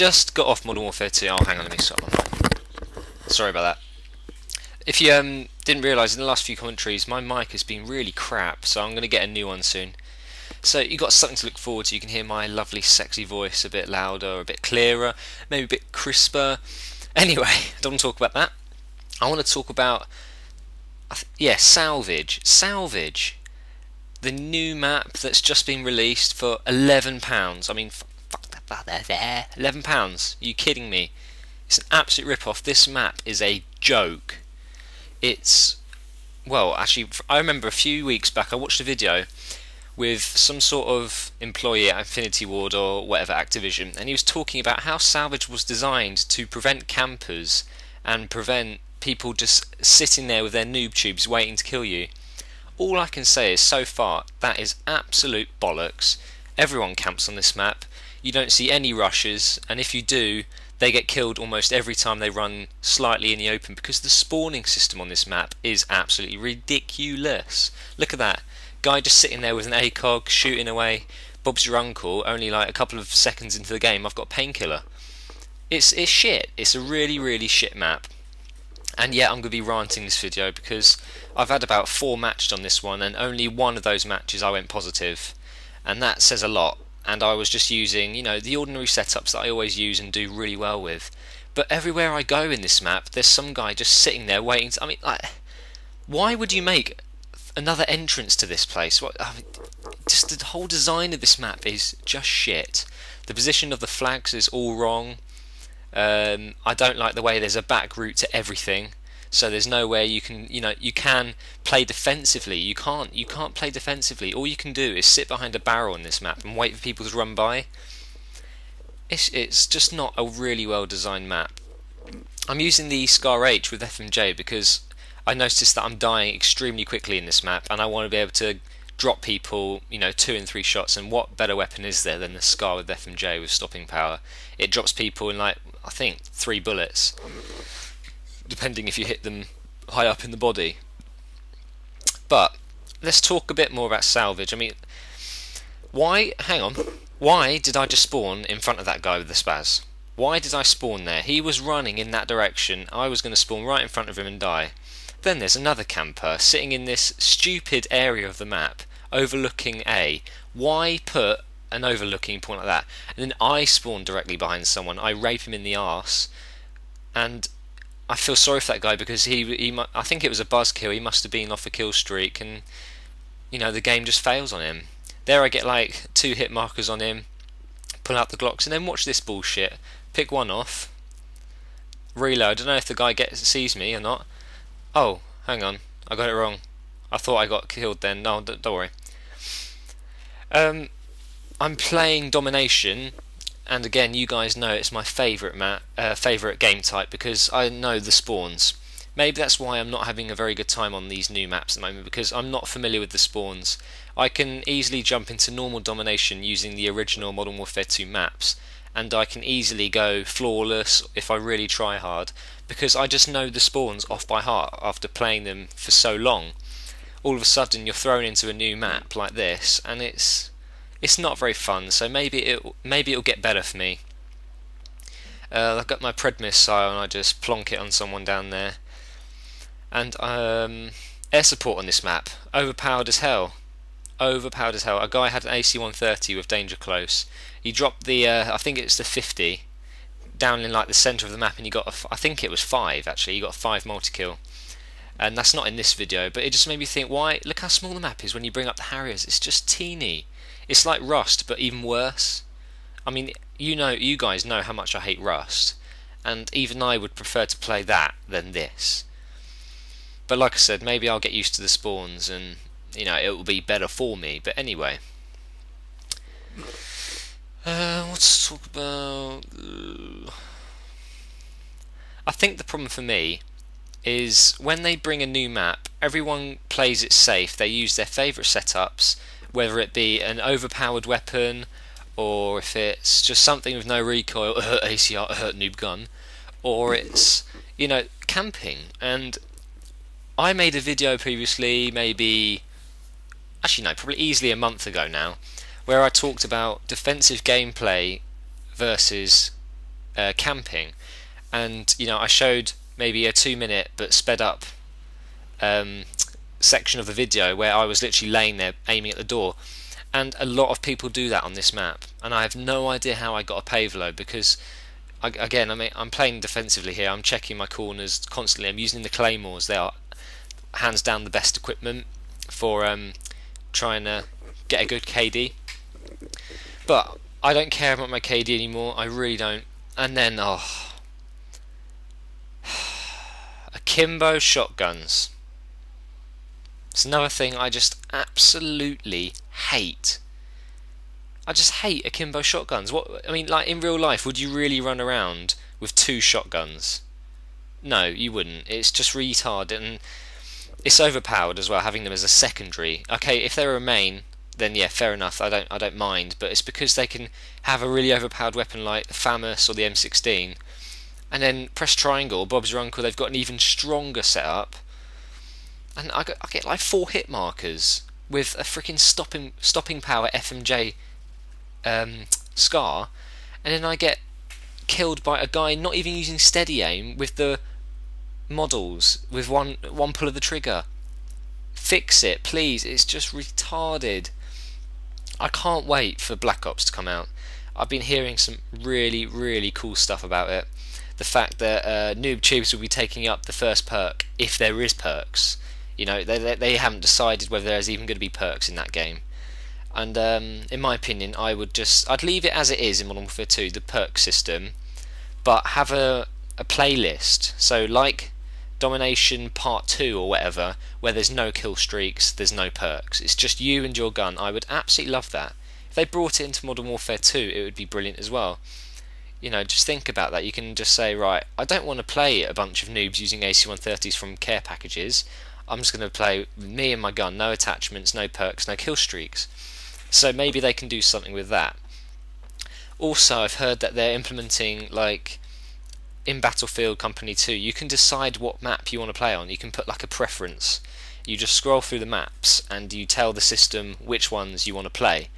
just got off Modern Warfare 2. Oh, hang on, let me stop. Sorry about that. If you didn't realise, in the last few commentaries, my mic has been really crap, so I'm going to get a new one soon. So you've got something to look forward to. You can hear my lovely, sexy voice a bit louder, a bit clearer, maybe a bit crisper. Anyway, I don't want to talk about that. I want to talk about, Salvage. Salvage. The new map that's just been released for £11. I mean, fuck that there. £11. Are you kidding me? It's an absolute rip-off. This map is a joke. It's, well, actually, I remember a few weeks back I watched a video with some sort of employee at Infinity Ward or whatever, Activision, and he was talking about how Salvage was designed to prevent campers and prevent people just sitting there with their noob tubes waiting to kill you. All I can say is, so far, that is absolute bollocks. Everyone camps on this map. You don't see any rushes, and if you do, they get killed almost every time they run slightly in the open, because the spawning system on this map is absolutely ridiculous. Look at that. Guy just sitting there with an ACOG, shooting away. Bob's your uncle, only like a couple of seconds into the game, I've got a painkiller. It's shit. It's a really, really shit map. And yeah, I'm going to be ranting this video because I've had about 4 matches on this one, and only one of those matches I went positive. And that says a lot. And I was just using, the ordinary setups that I always use and do really well with. But everywhere I go in this map, there's some guy just sitting there waiting to, why would you make another entrance to this place? Just the whole design of this map is just shit. The position of the flags is all wrong. I don't like the way there's a back route to everything. So there's nowhere you can, you can play defensively. You can't play defensively. All you can do is sit behind a barrel in this map and wait for people to run by. It's just not a really well designed map. I'm using the Scar H with FMJ because I noticed that I'm dying extremely quickly in this map, and I want to be able to drop people, 2 and 3 shots. And what better weapon is there than the Scar with FMJ with stopping power? It drops people in I think 3 bullets, depending if you hit them high up in the body. But let's talk a bit more about Salvage. I mean, why did I just spawn in front of that guy with the spaz? Why did I spawn there? He was running in that direction. I was going to spawn right in front of him and die. Then there's another camper sitting in this stupid area of the map overlooking A. Why put an overlooking point like that? And then I spawn directly behind someone. I rape him in the arse, and I feel sorry for that guy because I think it was a buzzkill. He must have been off a kill streak, and the game just fails on him. There I get like 2 hit markers on him, pull out the Glocks, and then watch this bullshit. Pick one off, reload. I don't know if the guy sees me or not. Oh, hang on, I got it wrong. I thought I got killed then. No, don't worry. I'm playing Domination. And again, you guys know it's my favourite game type because I know the spawns. Maybe that's why I'm not having a very good time on these new maps at the moment, because I'm not familiar with the spawns. I can easily jump into normal Domination using the original Modern Warfare 2 maps, and I can easily go flawless if I really try hard, because I just know the spawns off by heart after playing them for so long. All of a sudden you're thrown into a new map like this, and it's not very fun. So maybe it'll get better for me. I've got my Pred missile and I just plonk it on someone down there. And air support on this map, overpowered as hell. Overpowered as hell. A guy had an AC-130 with danger close. He dropped the I think it's the 50 down in like the centre of the map, and he got I think it was 5 actually. He got 5 multi-kill. And that's not in this video, but it just made me think, why? Look how small the map is when you bring up the Harriers. It's just teeny. It's like Rust, but even worse. I mean, you guys know how much I hate Rust, and even I would prefer to play that than this. But like I said, maybe I'll get used to the spawns, and it will be better for me. But anyway, what to talk about? I think the problem for me is when they bring a new map, everyone plays it safe. They use their favourite setups, whether it be an overpowered weapon, or if it's just something with no recoil, ACR, noob gun, or it's, camping. And I made a video previously, probably easily a month ago now, where I talked about defensive gameplay versus camping, and I showed maybe a 2-minute but sped up section of the video where I was literally laying there aiming at the door, and a lot of people do that on this map, and I have no idea how I got a pavelo, because I'm playing defensively here. I'm checking my corners constantly. I'm using the claymores. They are hands down the best equipment for trying to get a good KD, but I don't care about my KD anymore. I really don't. And then akimbo shotguns. It's another thing I just absolutely hate. I just hate akimbo shotguns. Like in real life, would you really run around with 2 shotguns? No, you wouldn't. It's just retarded, and it's overpowered as well, having them as a secondary. Okay, if they're a main, then yeah, fair enough. I don't mind. But it's because they can have a really overpowered weapon like the FAMAS or the M16, and then press triangle, Bob's your uncle. They've got an even stronger setup, and I get like 4 hit markers with a freaking stopping power FMJ Scar, and then I get killed by a guy not even using steady aim with the models with one pull of the trigger. Fix it, please. It's just retarded. I can't wait for Black Ops to come out. I've been hearing some really, really cool stuff about it. The fact that noob tubes will be taking up the first perk, if there is perks. They haven't decided whether there's even going to be perks in that game. And in my opinion, I'd leave it as it is in Modern Warfare 2, the perk system, but have a playlist. So like Domination Part 2 or whatever, where there's no kill streaks, there's no perks. It's just you and your gun. I would absolutely love that. If they brought it into Modern Warfare 2, it would be brilliant as well. Just think about that. You can just say, right, I don't want to play a bunch of noobs using AC-130s from care packages. I'm just going to play with me and my gun, no attachments, no perks, no kill streaks. So maybe they can do something with that. Also, I've heard that they're implementing, like, in Battlefield Company 2, you can decide what map you want to play on. You can put like a preference. You just scroll through the maps and you tell the system which ones you want to play.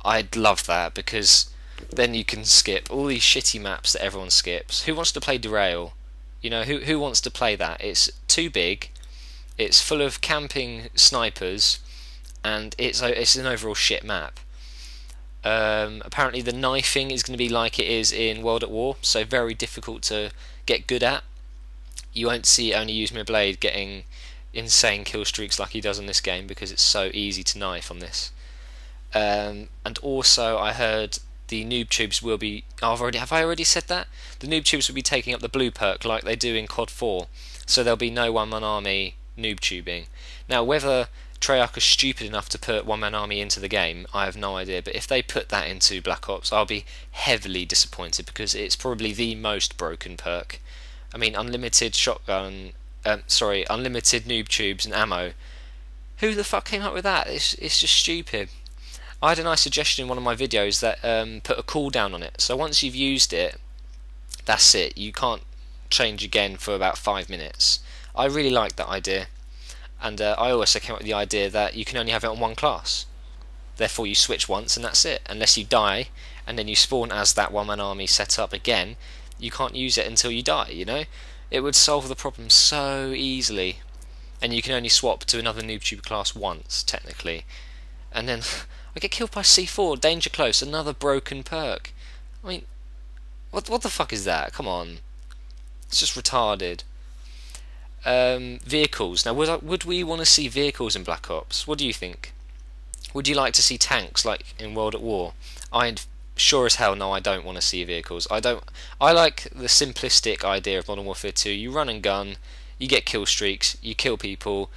I'd love that, because then you can skip all these shitty maps that everyone skips. Who wants to play Derail? Who wants to play that? It's too big, it's full of camping snipers, and it's an overall shit map. Apparently the knifing is going to be like it is in World at War, so very difficult to get good at. You won't see Only Use My Blade getting insane kill streaks like he does in this game, because it's so easy to knife on this. And also I heard the noob tubes will be... have I already said that? The noob tubes will be taking up the blue perk like they do in COD 4, so there'll be no one-man army noob tubing. Now whether Treyarch is stupid enough to put one-man army into the game, I have no idea, but if they put that into Black Ops, I'll be heavily disappointed, because it's probably the most broken perk. Unlimited shotgun, unlimited noob tubes and ammo. Who the fuck came up with that? It's just stupid. I had a nice suggestion in one of my videos that put a cooldown on it, so once you've used it, that's it. You can't change again for about 5 minutes. I really like that idea. And I also came up with the idea that you can only have it on one class. Therefore you switch once and that's it. Unless you die and then you spawn as that one-man army set up again, you can't use it until you die, It would solve the problem so easily. And you can only swap to another noob tube class once, technically. And then I get killed by C4, danger close, another broken perk. What the fuck is that? Come on. It's just retarded. Vehicles. Now, would we want to see vehicles in Black Ops? What do you think? Would you like to see tanks like in World at War? I'd sure as hell no, I don't want to see vehicles. I like the simplistic idea of Modern Warfare 2. You run and gun, you get kill streaks, you kill people,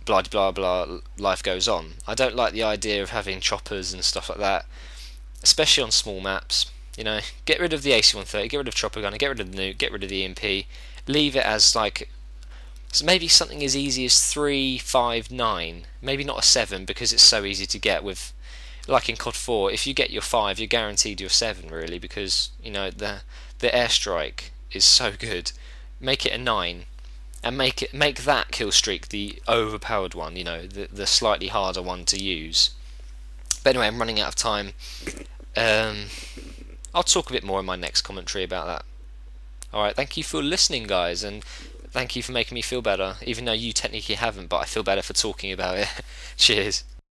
blah blah blah, life goes on. I don't like the idea of having choppers and stuff like that, especially on small maps. Get rid of the AC-130, get rid of chopper gun, get rid of the nuke, get rid of the EMP. Leave it as like, so maybe something as easy as 3, 5, 9. Maybe not a 7, because it's so easy to get with, like in COD 4. If you get your 5, you're guaranteed your 7, really, because the airstrike is so good. Make it a 9, and make that kill streak the overpowered one. The slightly harder one to use. But anyway, I'm running out of time. I'll talk a bit more in my next commentary about that. Alright, thank you for listening, guys, and thank you for making me feel better, even though you technically haven't, but I feel better for talking about it. Cheers.